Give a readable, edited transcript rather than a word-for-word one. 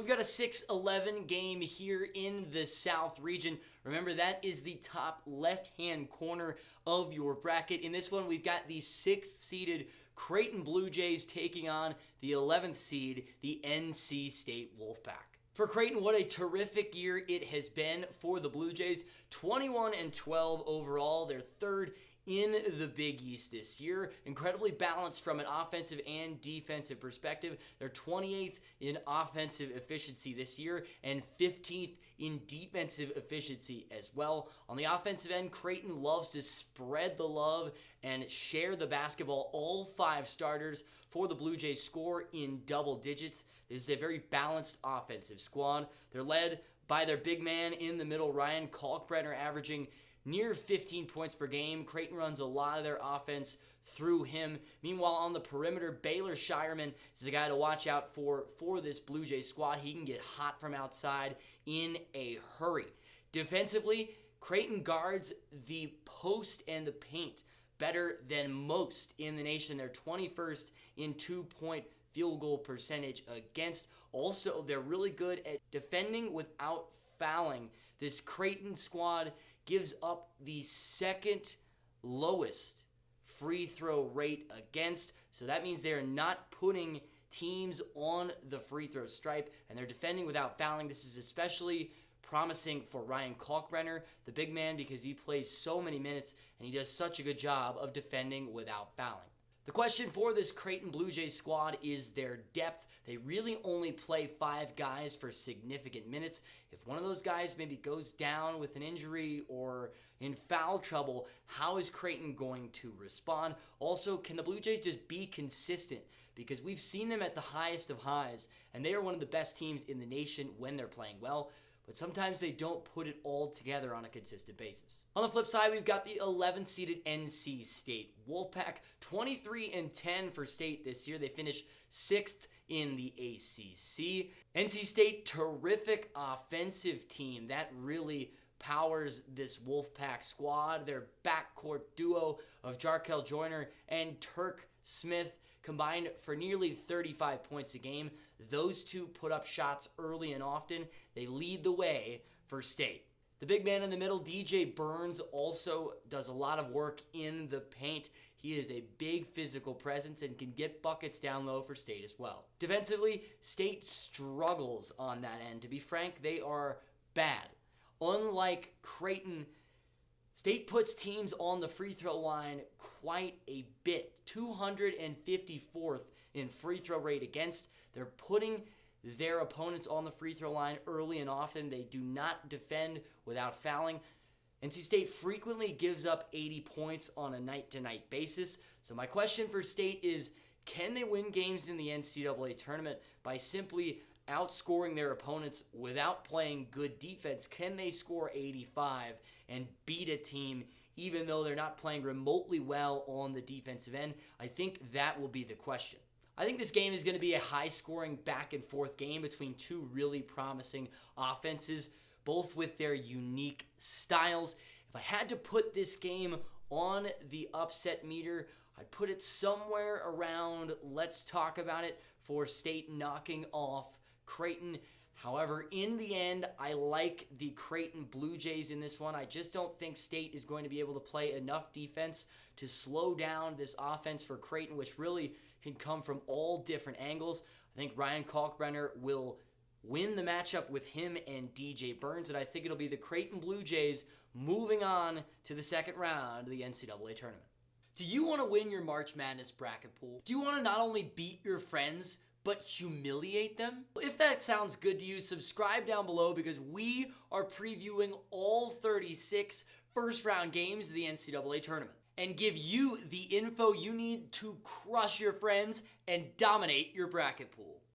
We've got a 6-11 game here in the South region. Remember, that is the top left-hand corner of your bracket. In this one, we've got the 6th-seeded Creighton Blue Jays taking on the 11th seed, the NC State Wolfpack. For Creighton, what a terrific year it has been for the Blue Jays. 21-12 overall. They're third in the Big East this year. Incredibly balanced from an offensive and defensive perspective. They're 28th in offensive efficiency this year and 15th in defensive efficiency as well. On the offensive end, Creighton loves to spread the love and share the basketball. All 5 starters for the Blue Jays score in double digits. This is a very balanced offensive squad. They're led by their big man in the middle, Ryan Kalkbrenner, averaging near 15 points per game. Creighton runs a lot of their offense through him. Meanwhile, on the perimeter, Baylor Shireman is a guy to watch out for this Blue Jays squad. He can get hot from outside in a hurry. Defensively, Creighton guards the post and the paint better than most in the nation. They're 21st in 2-point field goal percentage against. Also, they're really good at defending without fouling. This Creighton squad gives up the 2nd lowest free throw rate against. So that means they're not putting teams on the free throw stripe, and they're defending without fouling. This is especially promising for Ryan Kalkbrenner, the big man, because he plays so many minutes and he does such a good job of defending without fouling. The question for this Creighton Blue Jays squad is their depth. They really only play 5 guys for significant minutes. If one of those guys maybe goes down with an injury or in foul trouble, how is Creighton going to respond? Also, can the Blue Jays just be consistent? Because we've seen them at the highest of highs, and they are one of the best teams in the nation when they're playing well. But sometimes they don't put it all together on a consistent basis. On the flip side, we've got the 11th-seeded NC State Wolfpack. 23-10 for State this year. They finished 6th in the ACC. NC State, terrific offensive team. That really powers this Wolfpack squad. Their backcourt duo of Jarkel Joyner and Turk Smith combined for nearly 35 points a game. Those two put up shots early and often. They lead the way for State. The big man in the middle, DJ Burns, also does a lot of work in the paint. He is a big physical presence and can get buckets down low for State as well. Defensively, State struggles on that end. To be frank, they are bad. Unlike Creighton, State puts teams on the free throw line quite a bit. 254th in free throw rate against. They're putting their opponents on the free throw line early and often. They do not defend without fouling. NC State frequently gives up 80 points on a night-to-night basis. So my question for State is, can they win games in the NCAA tournament by simply outscoring their opponents without playing good defense? Can they score 85 and beat a team even though they're not playing remotely well on the defensive end? I think that will be the question. I think this game is going to be a high-scoring back-and-forth game between 2 really promising offenses, both with their unique styles. If I had to put this game on the upset meter, I'd put it somewhere around, let's talk about it, for State knocking off Creighton. However, in the end, I like the Creighton Blue Jays in this one. I just don't think State is going to be able to play enough defense to slow down this offense for Creighton, which really can come from all different angles. I think Ryan Kalkbrenner will win the matchup with him and DJ Burns, and I think it'll be the Creighton Blue Jays moving on to the second round of the NCAA tournament. Do you want to win your March Madness bracket pool? Do you want to not only beat your friends, but humiliate them? If that sounds good to you, subscribe down below because we are previewing all 36 first-round games of the NCAA tournament and give you the info you need to crush your friends and dominate your bracket pool.